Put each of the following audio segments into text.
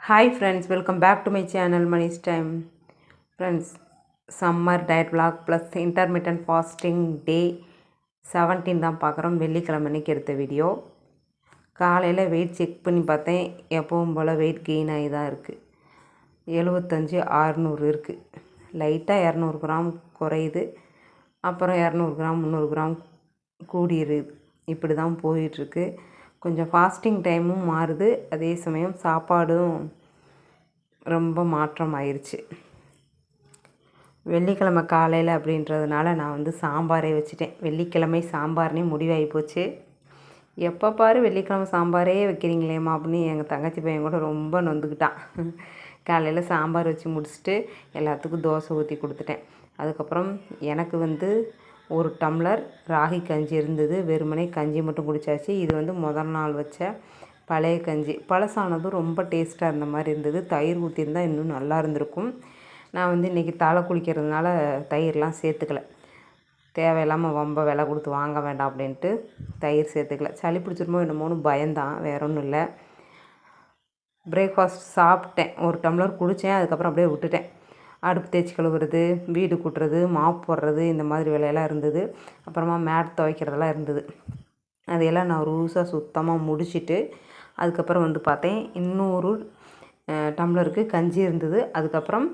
Hi friends, welcome back to my channel Money's Time. Friends, summer diet vlog plus intermittent fasting day 17 தான் பார்க்குறோம். வெள்ளிக்கிழமை அன்றைக்கி எடுத்த video. காலையில் வெயிட் செக் பண்ணி பார்த்தேன். எப்பவும் போல் வெயிட் கெயின் ஆகி தான் இருக்குது. 75-600 இருக்குது. லைட்டாக 200 கிராம் குறையுது, அப்புறம் 200 கிராம் 300 கிராம் கூடிடுது. இப்படி தான் போயிட்டுருக்கு. கொஞ்சம் ஃபாஸ்டிங் டைமும் மாறுது, அதே சமயம் சாப்பாடும் ரொம்ப மாற்றம் ஆயிடுச்சு. வெள்ளிக்கிழமை காலையில் அப்படின்றதுனால நான் வந்து சாம்பாரே வச்சுட்டேன். வெள்ளிக்கிழமை சாம்பார்னே முடிவாகி போச்சு. எப்போ பாரு வெள்ளிக்கிழமை சாம்பாரே வைக்கிறீங்களேம்மா அப்படின்னு எங்கள் தங்கச்சி பையன் கூட ரொம்ப நொந்துக்கிட்டான். காலையில் சாம்பார் வச்சு முடிச்சுட்டு எல்லாத்துக்கும் தோசை ஊற்றி கொடுத்துட்டேன். அதுக்கப்புறம் எனக்கு வந்து ஒரு டம்ளர் ராகி கஞ்சி இருந்தது. வெறுமனே கஞ்சி மட்டும் குடித்தாச்சு. இது வந்து முதல் நாள் வச்ச பழைய கஞ்சி. பழசானதும் ரொம்ப டேஸ்ட்டாக இருந்த மாதிரி இருந்தது. தயிர் ஊற்றிருந்தால் இன்னும் நல்லா இருந்திருக்கும். நான் வந்து இன்றைக்கி தலை குளிக்கிறதுனால தயிர்லாம் சேர்த்துக்கல. தேவையில்லாமல் ரொம்ப விலை கொடுத்து வாங்க வேண்டாம் அப்படின்ட்டு தயிர் சேர்த்துக்கல. சளி பிடிச்சிருமோ என்னமோன்னு பயந்தான், வேற ஒன்றும் இல்லை. பிரேக்ஃபாஸ்ட் சாப்பிட்டேன், ஒரு டம்ளர் குடித்தேன். அதுக்கப்புறம் அப்படியே விட்டுட்டேன். அடுப்பு தேய்ச்சி கழுவுறது, வீடு கூட்டுறது, மாப் போடுறது, இந்த மாதிரி வேலையெல்லாம் இருந்தது. அப்புறமா மேட் துவைக்கிறதெல்லாம் இருந்தது. அதையெல்லாம் நான் ரூஸாக சுத்தமாக முடிச்சுட்டு அதுக்கப்புறம் வந்து பார்த்தேன், இன்னொரு டம்ளருக்கு கஞ்சி இருந்தது. அதுக்கப்புறம்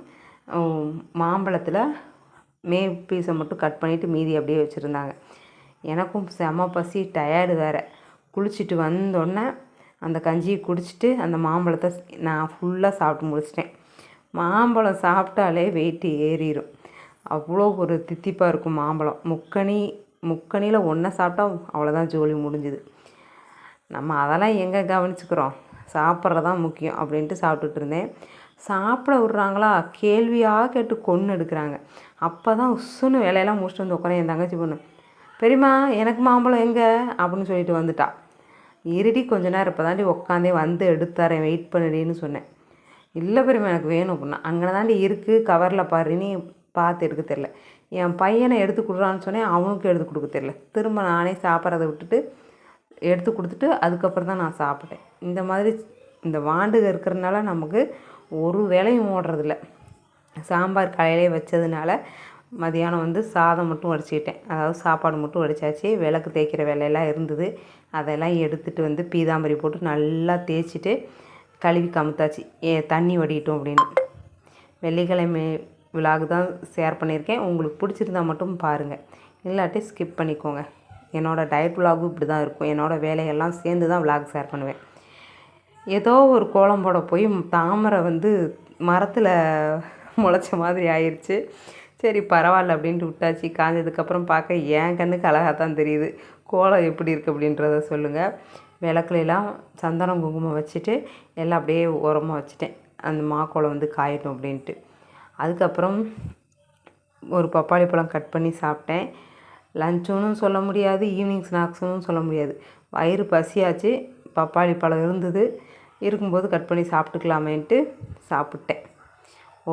மாம்பழத்தில் பீஸை மட்டும் கட் பண்ணிவிட்டு மீதி அப்படியே வச்சுருந்தாங்க. எனக்கும் செம பசி, டயர்டு வேறு. குளிச்சுட்டு வந்தோடனே அந்த கஞ்சியை குடிச்சிட்டு அந்த மாம்பழத்தை நான் ஃபுல்லாக சாப்பிட்டு முடிச்சிட்டேன். மாம்பழம் சாப்பிட்டாலே வெயிட்டு ஏறிடும். அவ்வளோ ஒரு தித்திப்பாக இருக்கும் மாம்பழம். முக்கணியில் ஒன்றை சாப்பிட்டா அவ்வளோதான், ஜோலி முடிஞ்சுது. நம்ம அதெல்லாம் எங்கே கவனிச்சுக்கிறோம், சாப்பிட்றதான் முக்கியம் அப்படின்ட்டு சாப்பிட்டுட்டு இருந்தேன். சாப்பிட விட்றாங்களா, கேள்வியாக கேட்டு கொன்று எடுக்கிறாங்க. அப்போ தான் உசுன்னு வேலையெல்லாம் முடிச்சுட்டு வந்து உட்காரேன். என் தங்கச்சி பொண்ணு, பெரியம்மா எனக்கு மாம்பழம் எங்கே அப்படின்னு சொல்லிட்டு வந்துட்டா. இருடி கொஞ்ச நேரம், இப்போ தாண்டி உட்காந்தே வந்து எடுத்தாரேன், வெயிட் பண்ணிடின்னு சொன்னேன். இல்லை பெரியம்மா எனக்கு வேணும் அப்படின்னா. அங்கே தாண்டி இருக்குது, கவரில் பாருன்னு பார்த்து எடுக்க தெரில. என் பையனை எடுத்து கொடுறான்னு சொன்னேன், அவனுக்கு எடுத்து கொடுக்க தெரில. திரும்ப நானே சாப்பிட்றத விட்டுட்டு எடுத்து கொடுத்துட்டு அதுக்கப்புறம் தான் நான் சாப்பிட்டேன். இந்த மாதிரி இந்த வாண்டுக இருக்கிறதுனால நமக்கு ஒரு வேலையும் ஓடுறதில்ல. சாம்பார் காலையிலே வச்சதுனால மதியானம் வந்து சாதம் மட்டும் வடிச்சிக்கிட்டேன். அதாவது சாப்பாடு மட்டும் வடித்தாச்சு. விளக்கு தேய்க்கிற வேலையெல்லாம் இருந்தது. அதெல்லாம் எடுத்துகிட்டு வந்து பீதாம்பரி போட்டு நல்லா தேய்ச்சிட்டு கழுவி கமுத்தாச்சு. தண்ணி வடிட்டோம் அப்படின்னு. வெள்ளிக்கிழமை விலாக் தான் ஷேர் பண்ணியிருக்கேன். உங்களுக்கு பிடிச்சிருந்தா மட்டும் பாருங்கள், இல்லாட்டி ஸ்கிப் பண்ணிக்கோங்க. என்னோடய டயட் விலாகும் இப்படி தான் இருக்கும். என்னோடய வேலையெல்லாம் சேர்ந்து தான் விலாக் ஷேர் பண்ணுவேன். ஏதோ ஒரு கோலம் போட போய் தாமரை வந்து மரத்தில் முளைச்ச மாதிரி ஆயிடுச்சு. சரி பரவாயில்ல அப்படின்ட்டு விட்டாச்சு. காஞ்சதுக்கப்புறம் பார்க்க என் கண்ணுக்கு அழகாக தான் தெரியுது. கோலம் எப்படி இருக்குது அப்படின்றத சொல்லுங்கள். விளக்குலாம் சந்தனம் குங்குமம் வச்சுட்டு எல்லாம் அப்படியே உரமாக வச்சுட்டேன். அந்த மாக்கோலம் வந்து காயட்டும் அப்படின்ட்டு. அதுக்கப்புறம் ஒரு பப்பாளி பழம் கட் பண்ணி சாப்பிட்டேன். லஞ்சுன்னு சொல்ல முடியாது, ஈவினிங் ஸ்நாக்ஸுன்னு சொல்ல முடியாது. வயிறு பசியாச்சு. பப்பாளி பழம் இருந்தது, இருக்கும்போது கட் பண்ணி சாப்பிட்டுக்கலாமேன்ட்டு சாப்பிட்டேன்.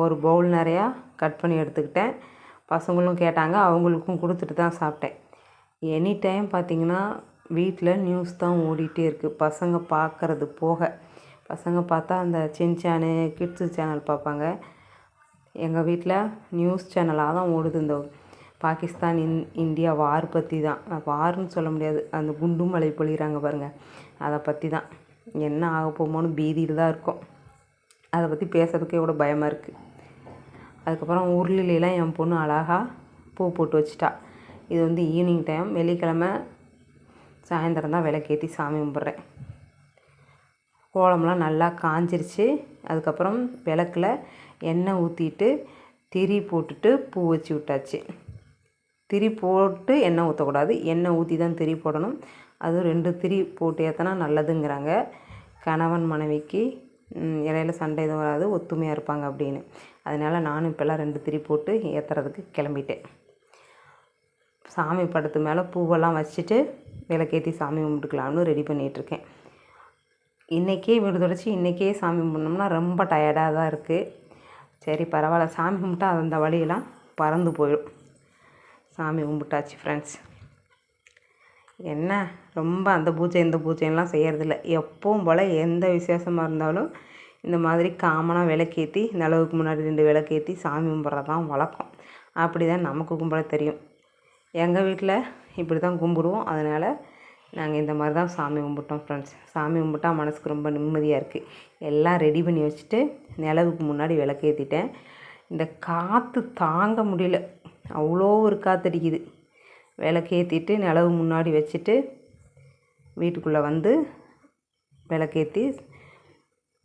ஒரு பவுல் நிறையா கட் பண்ணி எடுத்துக்கிட்டேன். பசங்களும் கேட்டாங்க, அவங்களுக்கும் கொடுத்துட்டு தான் சாப்பிட்டேன். எனி டைம் பார்த்திங்கன்னா வீட்டில் நியூஸ் தான் ஓடிட்டே இருக்குது. பசங்க பார்க்குறது போக, பசங்க பார்த்தா அந்த சின்சானு கிட்ஸு சேனல் பார்ப்பாங்க. எங்கள் வீட்டில் நியூஸ் சேனலாக தான் ஓடுது. இந்த பாகிஸ்தான் இந்தியா வார் பற்றி தான். வார்னு சொல்ல முடியாது, அந்த குண்டு மழை பொழிகிறாங்க பாருங்கள், அதை பற்றி தான். என்ன ஆக போமோன்னு பீதியில் தான் இருக்கும். அதை பற்றி பேசுறதுக்கே கூட பயமாக இருக்குது. அதுக்கப்புறம் உருளிலாம் என் பொண்ணு அழகாக பூ போட்டு வச்சிட்டா. இது வந்து ஈவினிங் டைம், வெள்ளிக்கிழமை சாயந்தரம் தான் விளக்கேற்றி சாமி கும்பிட்றேன். கோலம்லாம் நல்லா காஞ்சிருச்சு. அதுக்கப்புறம் விளக்கில் எண்ணெய் ஊற்றிட்டு திரி போட்டுட்டு பூ வச்சு விட்டாச்சு. திரி போட்டு எண்ணெய் ஊற்றக்கூடாது, எண்ணெய் ஊற்றி தான் திரி போடணும். அதுவும் 2 திரி போட்டு ஏற்றினா நல்லதுங்கிறாங்க. கணவன் மனைவிக்கு இடையில சண்டை எதுவும் வராது, ஒத்துமையாக இருப்பாங்க அப்படின்னு. அதனால் நானும் இப்போல்லாம் 2 திரி போட்டு ஏற்றுறதுக்கு கிளம்பிட்டேன். சாமி படத்து மேலே பூவெல்லாம் வச்சுட்டு விளக்கேற்றி சாமி கும்பிட்டுக்கலாம்னு ரெடி பண்ணிகிட்ருக்கேன். இன்றைக்கே வீடு தொடச்சி இன்றைக்கே சாமி கும்பிட்னோம்னா ரொம்ப டயர்டாக தான் இருக்குது. சரி பரவாயில்ல, சாமி கும்பிட்டா அந்த வழியெல்லாம் பறந்து போயிடும். சாமி கும்பிட்டாச்சு ஃப்ரெண்ட்ஸ். என்ன ரொம்ப அந்த பூஜை இந்த பூஜைலாம் செய்கிறதில்ல. எப்பவும் போல் எந்த விசேஷமாக இருந்தாலும் இந்த மாதிரி காமனாக விளக்கேற்றி நிலவுக்கு முன்னாடி 2 விளக்கேற்றி சாமி கும்பிட்றது தான் வழக்கம். அப்படி தான் நமக்கு கும்பிட தெரியும். எங்கள் வீட்டில் இப்படி தான் கும்பிடுவோம். அதனால் நாங்கள் இந்த மாதிரி தான் சாமி கும்பிட்டோம் ஃப்ரெண்ட்ஸ். சாமி கும்பிட்டா மனதுக்கு ரொம்ப நிம்மதியாக இருக்குது. எல்லாம் ரெடி பண்ணி வச்சுட்டு நிலவுக்கு முன்னாடி விளக்கேற்றிட்டேன். இந்த காற்று தாங்க முடியல, அவ்வளோ ஒரு காற்றடிக்குது. விளக்கேற்றிட்டு நிலவு முன்னாடி வச்சுட்டு வீட்டுக்குள்ளே வந்து விளக்கேற்றி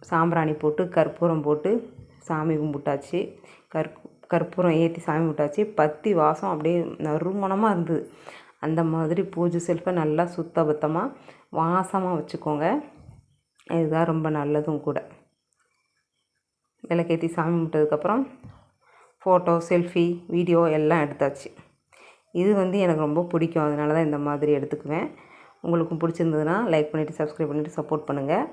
சாம்பிராணி போட்டு கற்பூரம் போட்டு சாமி கும்பிட்டாச்சு. கற்பூரம் ஏற்றி சாமி கும்பிட்டாச்சு. பத்தி வாசம் அப்படியே நறுமணமாக இருந்தது. அந்த மாதிரி பூஜை செல்ஃபை நல்லா சுத்தபத்தமாக வாசமாக வச்சுக்கோங்க. இதுதான் ரொம்ப நல்லதும் கூட. விளக்கேற்றி சாமி கும்பிட்டதுக்கப்புறம் ஃபோட்டோ, செல்ஃபி, வீடியோ எல்லாம் எடுத்தாச்சு. இது வந்து எனக்கு ரொம்ப பிடிக்கும். அதனால தான் இந்த மாதிரி எடுத்துக்குவேன். உங்களுக்கும் பிடிச்சிருந்ததுன்னா லைக் பண்ணிவிட்டு சப்ஸ்கிரைப் பண்ணிவிட்டு சப்போர்ட் பண்ணுங்கள்.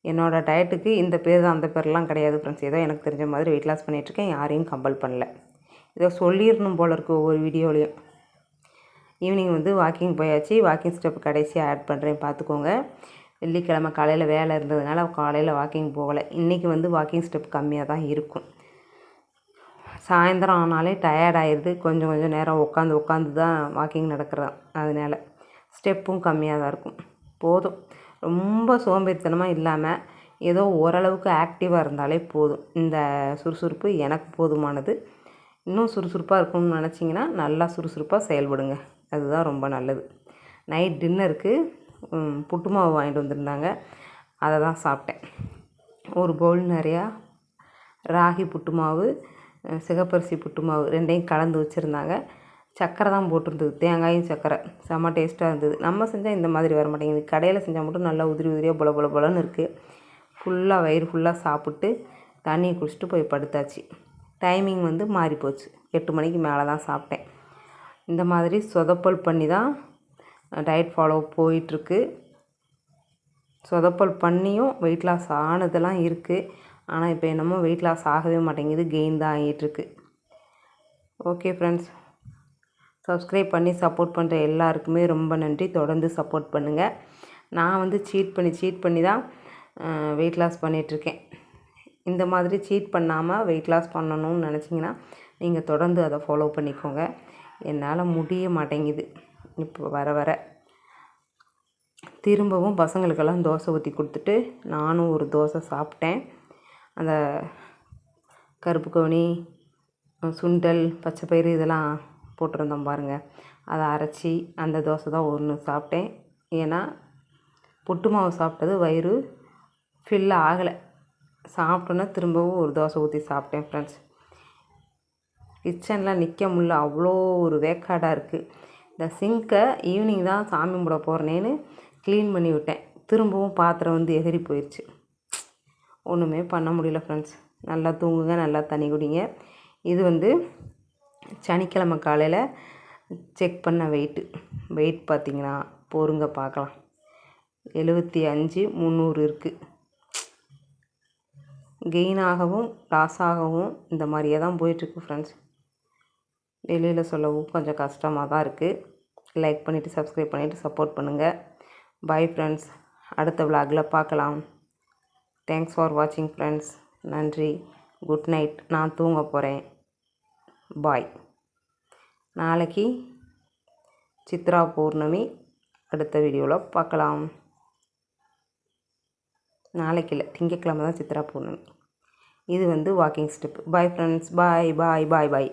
என்னோடய டயட்டுக்கு இந்த பேர் தான் அந்த பேர்லாம் கிடையாது ஃப்ரெண்ட்ஸ். ஏதோ எனக்கு தெரிஞ்ச மாதிரி வெயிட் லாஸ் பண்ணிகிட்ருக்கேன். யாரையும் கம்பல் பண்ணல. ஏதோ சொல்லிடணும் போல இருக்குது ஒவ்வொரு வீடியோலையும். ஈவினிங் வந்து வாக்கிங் போயாச்சு. வாக்கிங் ஸ்டெப் கடைசியாக ஆட் பண்ணுறேன், பார்த்துக்கோங்க. வெள்ளிக்கிழமை காலையில் வேலை இருந்ததுனால காலையில் வாக்கிங் போகலை. இன்றைக்கி வந்து வாக்கிங் ஸ்டெப் கம்மியாக தான் இருக்கும். சாயந்தரம் ஆனாலே டயர்ட் ஆயிடுது. கொஞ்சம் நேரம் உட்காந்து தான் வாக்கிங் நடக்கிறேன். அதனால் ஸ்டெப்பும் கம்மியாக தான் இருக்கும். போதும், ரொம்ப சோம்பேறித்தனமாக இல்லாமல் ஏதோ ஓரளவுக்கு ஆக்டிவாக இருந்தாலே போதும். இந்த சுறுசுறுப்பு எனக்கு போதுமானது. இன்னும் சுறுசுறுப்பாக இருக்கணும்னு நினச்சிங்கன்னா நல்லா சுறுசுறுப்பாக செயல்படுங்க. அதுதான் ரொம்ப நல்லது. நைட் டின்னருக்கு புட்டு மாவு வாங்கிட்டு வந்திருந்தாங்க. அதை தான் சாப்பிட்டேன். ஒரு பவுல் நிறையா ராகி புட்டு மாவு, சிகப்பரிசி புட்டு மாவு 2யும் கலந்து வச்சுருந்தாங்க. சர்க்கரை தான் போட்டிருந்தது, தேங்காயும் சர்க்கரை. செம்ம டேஸ்ட்டாக இருந்தது. நம்ம செஞ்சால் இந்த மாதிரி வர மாட்டேங்குது. கடையில் செஞ்சால் மட்டும் நல்லா உதிரியாக பொலன்னு இருக்குது. ஃபுல்லாக வயிறு ஃபுல்லாக சாப்பிட்டு தண்ணியை குடிச்சிட்டு போய் படுத்தாச்சு. டைமிங் வந்து மாறி போச்சு. 8 மணிக்கு மேலே தான் சாப்பிட்டேன். இந்த மாதிரி சொதப்பல் பண்ணி தான் டயட் ஃபாலோ போயிட்டுருக்கு. சொதப்பல் பண்ணியும் வெயிட் லாஸ் ஆனதெல்லாம் இருக்குது. ஆனால் இப்போ என்னமோ வெயிட் லாஸ் ஆகவே மாட்டேங்குது, கெயின் தான் ஆகிட்டுருக்கு. ஓகே ஃப்ரெண்ட்ஸ், சப்ஸ்கிரைப் பண்ணி சப்போர்ட் பண்ணுற எல்லாருக்குமே ரொம்ப நன்றி. தொடர்ந்து சப்போர்ட் பண்ணுங்கள். நான் வந்து சீட் பண்ணி தான் வெயிட் லாஸ் பண்ணிகிட்ருக்கேன். இந்த மாதிரி சீட் பண்ணாமல் வெயிட் லாஸ் பண்ணணும்னு நினச்சிங்கன்னா நீங்கள் தொடர்ந்து அதை ஃபாலோ பண்ணிக்கோங்க. என்னால் முடிய மாட்டேங்குது. இப்போ வர திரும்பவும் பசங்களுக்கெல்லாம் தோசை ஊற்றி கொடுத்துட்டு நானும் ஒரு தோசை சாப்பிட்டேன். அந்த கருப்பு கவுனி, சுண்டல், பச்சைப்பயிறு இதெல்லாம் போட்டிருந்தோம் பாருங்கள், அதை அரைச்சி அந்த தோசை தான் ஒன்று சாப்பிட்டேன். ஏன்னா புட்டு மாவு சாப்பிட்டது வயிறு ஃபில் ஆகலை. சாப்பிட்டோன்னா திரும்பவும் ஒரு தோசை ஊற்றி சாப்பிட்டேன் ஃப்ரெண்ட்ஸ். கிச்சனில் நிற்க முடியல, அவ்வளோ ஒரு வேக்காடாக இருக்குது. இந்த சிங்கை ஈவினிங் தான் சாமி கும்பிட போகிறேனேன்னு க்ளீன் பண்ணி விட்டேன். திரும்பவும் பாத்திரம் வந்து எகிறி போயிடுச்சு. ஒன்றுமே பண்ண முடியல ஃப்ரெண்ட்ஸ். நல்லா தூங்குங்க, நல்லா தண்ணி குடிங்க. இது வந்து சனிக்கிழமை காலையில் செக் பண்ண வெயிட் பார்த்திங்கன்னா பொறுங்க பார்க்கலாம், 75-300 இருக்குது. கெயினாகவும் லாஸாகவும் இந்த மாதிரியே தான் போயிட்டுருக்கு ஃப்ரெண்ட்ஸ். வெளியில் சொல்லவும் கொஞ்சம் கஷ்டமாக தான் இருக்குது. லைக் பண்ணிவிட்டு சப்ஸ்கிரைப் பண்ணிவிட்டு சப்போர்ட் பண்ணுங்கள். பாய் ஃப்ரெண்ட்ஸ், அடுத்த விலாகில் பார்க்கலாம். தேங்க்ஸ் ஃபார் வாட்சிங் ஃப்ரெண்ட்ஸ். நன்றி, குட் நைட். நான் தூங்க போகிறேன். பாய். நாளைக்கு சித்ரா பௌர்ணமி. அடுத்த வீடியோவில் பார்க்கலாம். நாளைக்கு இல்லை, திங்கட்கிழமை தான் சித்ரா பௌர்ணமி. இது வந்து வாக்கிங் ஸ்டெப். பாய் ஃப்ரெண்ட்ஸ், பாய்.